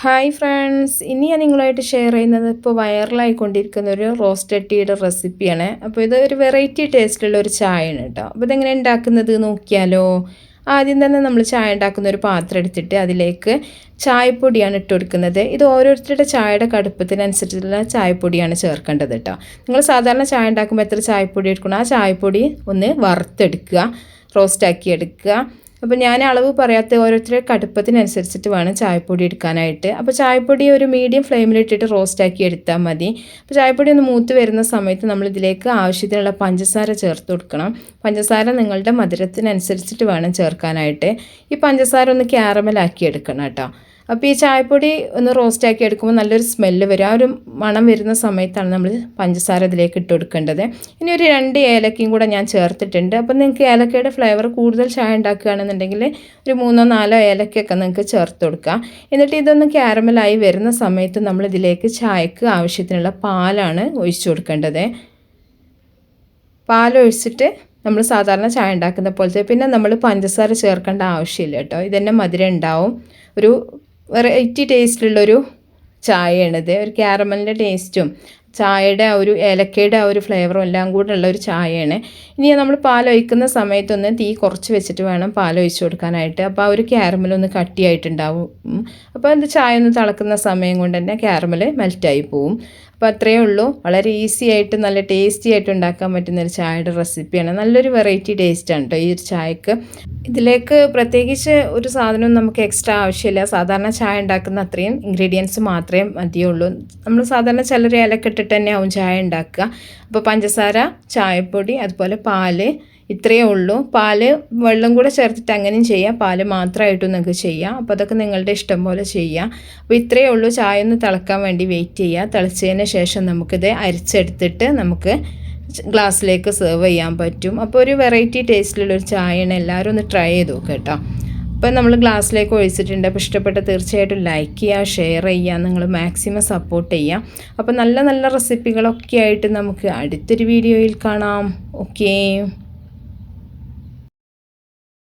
Hi friends, ഇനി ഞാൻ നിങ്ങളുമായിട്ട് ഷെയർ ചെയ്യുന്നത് ഇപ്പോൾ വൈറലായിക്കൊണ്ടിരിക്കുന്ന ഒരു റോസ്റ്റഡ് ടീയുടെ റെസിപ്പിയാണ്. അപ്പോൾ ഇത് ഒരു വെറൈറ്റി ടേസ്റ്റുള്ള ഒരു ചായയാണ് കേട്ടോ. അപ്പോൾ ഇതെങ്ങനെ ഉണ്ടാക്കുന്നത് നോക്കിയാലോ. ആദ്യം തന്നെ നമ്മൾ ചായ ഉണ്ടാക്കുന്ന ഒരു പാത്രം എടുത്തിട്ട് അതിലേക്ക് ചായപ്പൊടിയാണ് ഇട്ട് കൊടുക്കുന്നത്. ഇത് ഓരോരുത്തരുടെ ചായയുടെ കടുപ്പത്തിനനുസരിച്ചുള്ള ചായപ്പൊടിയാണ് ചേർക്കേണ്ടത് കേട്ടോ. നിങ്ങൾ സാധാരണ ചായ ഉണ്ടാക്കുമ്പോൾ എത്ര ചായപ്പൊടി എടുക്കണം, ആ ചായപ്പൊടി ഒന്ന് വറുത്തെടുക്കുക, റോസ്റ്റാക്കി എടുക്കുക. അപ്പോൾ ഞാൻ അളവ് പറയാത്ത ഓരോരുത്തരുടെ കടുപ്പത്തിനനുസരിച്ചിട്ട് വേണം ചായപ്പൊടി എടുക്കാനായിട്ട്. അപ്പോൾ ചായപ്പൊടി ഒരു മീഡിയം ഫ്ലെയിമിലിട്ടിട്ട് റോസ്റ്റാക്കി എടുത്താൽ മതി. അപ്പോൾ ചായപ്പൊടി ഒന്ന് മൂത്ത് വരുന്ന സമയത്ത് നമ്മൾ ഇതിലേക്ക് ആവശ്യത്തിനുള്ള പഞ്ചസാര ചേർത്ത് കൊടുക്കണം. പഞ്ചസാര നിങ്ങളുടെ മധുരത്തിനനുസരിച്ചിട്ട് വേണം ചേർക്കാനായിട്ട്. ഈ പഞ്ചസാര ഒന്ന് ക്യാരമലാക്കി എടുക്കണം കേട്ടോ. അപ്പോൾ ഈ ചായപ്പൊടി ഒന്ന് റോസ്റ്റാക്കി എടുക്കുമ്പോൾ നല്ലൊരു സ്മെല്ല് വരും. ആ ഒരു മണം വരുന്ന സമയത്താണ് നമ്മൾ പഞ്ചസാര ഇതിലേക്ക് ഇട്ട് കൊടുക്കേണ്ടത്. ഇനി ഒരു 2 ഏലക്കയും കൂടെ ഞാൻ ചേർത്തിട്ടുണ്ട്. അപ്പോൾ നിങ്ങൾക്ക് ഏലക്കയുടെ ഫ്ലേവർ കൂടുതൽ ചായ ഉണ്ടാക്കുകയാണെന്നുണ്ടെങ്കിൽ ഒരു 3-4 ഏലക്കയൊക്കെ നിങ്ങൾക്ക് ചേർത്ത് കൊടുക്കാം. എന്നിട്ട് ഇതൊന്ന് ക്യാരമലായി വരുന്ന സമയത്ത് നമ്മൾ ഇതിലേക്ക് ചായക്ക് ആവശ്യത്തിനുള്ള പാലാണ് ഒഴിച്ചു കൊടുക്കേണ്ടത്. പാലൊഴിച്ചിട്ട് നമ്മൾ സാധാരണ ചായ ഉണ്ടാക്കുന്ന പോലത്തെ, പിന്നെ നമ്മൾ പഞ്ചസാര ചേർക്കേണ്ട ആവശ്യമില്ല കേട്ടോ. ഇതന്നെ മധുരം ഉണ്ടാവും. ഒരു വെറൈറ്റി ടേസ്റ്റിലുള്ളൊരു ചായയാണിത്. ഒരു ക്യാരമലിൻ്റെ ടേസ്റ്റും ചായയുടെ ആ ഒരു ഏലക്കയുടെ ആ ഒരു ഫ്ലേവറും എല്ലാം കൂടെ ഉള്ള ഒരു ചായയാണ്. ഇനി നമ്മൾ പാലൊഴിക്കുന്ന സമയത്തൊന്ന് തീ കുറച്ച് വെച്ചിട്ട് വേണം പാലൊഴിച്ച് കൊടുക്കാനായിട്ട്. അപ്പോൾ ആ ഒരു ക്യാരമലൊന്ന് കട്ടിയായിട്ടുണ്ടാവും. അപ്പോൾ അത് ചായ ഒന്ന് തിളക്കുന്ന സമയം കൊണ്ട് തന്നെ ക്യാരമൽ മെൽറ്റായി പോവും. അപ്പോൾ അത്രയേ ഉള്ളൂ. വളരെ ഈസി ആയിട്ട് നല്ല ടേസ്റ്റി ആയിട്ട് ഉണ്ടാക്കാൻ പറ്റുന്ന ഒരു ചായയുടെ റെസിപ്പിയാണ്. നല്ലൊരു വെറൈറ്റി ടേസ്റ്റാണ് കേട്ടോ ഈ ഒരു ചായക്ക്. ഇതിലേക്ക് പ്രത്യേകിച്ച് ഒരു സാധനവും നമുക്ക് എക്സ്ട്രാ ആവശ്യമില്ല. സാധാരണ ചായ ഉണ്ടാക്കുന്ന അത്രയും ഇൻഗ്രീഡിയൻസ് മാത്രമേ മതിയുള്ളൂ. നമ്മൾ സാധാരണ ചിലർ ഇലക്കിട്ടിട്ട് തന്നെ ആവും ചായ ഉണ്ടാക്കുക. അപ്പോൾ പഞ്ചസാര, ചായപ്പൊടി, അതുപോലെ പാല്, ഇത്രയേ ഉള്ളൂ. പാല് വെള്ളം കൂടെ ചേർത്തിട്ട് അങ്ങനെയും ചെയ്യാം, പാല് മാത്രമായിട്ടും നിങ്ങൾക്ക് ചെയ്യാം. അപ്പോൾ അതൊക്കെ നിങ്ങളുടെ ഇഷ്ടം പോലെ ചെയ്യാം. അപ്പോൾ ഇത്രയേ ഉള്ളൂ. ചായ ഒന്ന് തിളക്കാൻ വേണ്ടി വെയിറ്റ് ചെയ്യുക. തിളച്ചതിന് ശേഷം നമുക്കിത് അരിച്ചെടുത്തിട്ട് നമുക്ക് ഗ്ലാസ്സിലേക്ക് സെർവ് ചെയ്യാൻ പറ്റും. അപ്പോൾ ഒരു വെറൈറ്റി ടേസ്റ്റിലുള്ളൊരു ചായയാണ്. എല്ലാവരും ഒന്ന് ട്രൈ ചെയ്ത് നോക്കുക കേട്ടോ. അപ്പോൾ നമ്മൾ ഗ്ലാസ്സിലേക്ക് ഒഴിച്ചിട്ടുണ്ട്. അപ്പോൾ ഇഷ്ടപ്പെട്ട തീർച്ചയായിട്ടും ലൈക്ക് ചെയ്യുക, ഷെയർ ചെയ്യുക, നിങ്ങൾ മാക്സിമം സപ്പോർട്ട് ചെയ്യുക. അപ്പോൾ നല്ല നല്ല റെസിപ്പികളൊക്കെ ആയിട്ട് നമുക്ക് അടുത്തൊരു വീഡിയോയിൽ കാണാം. ഓക്കേ.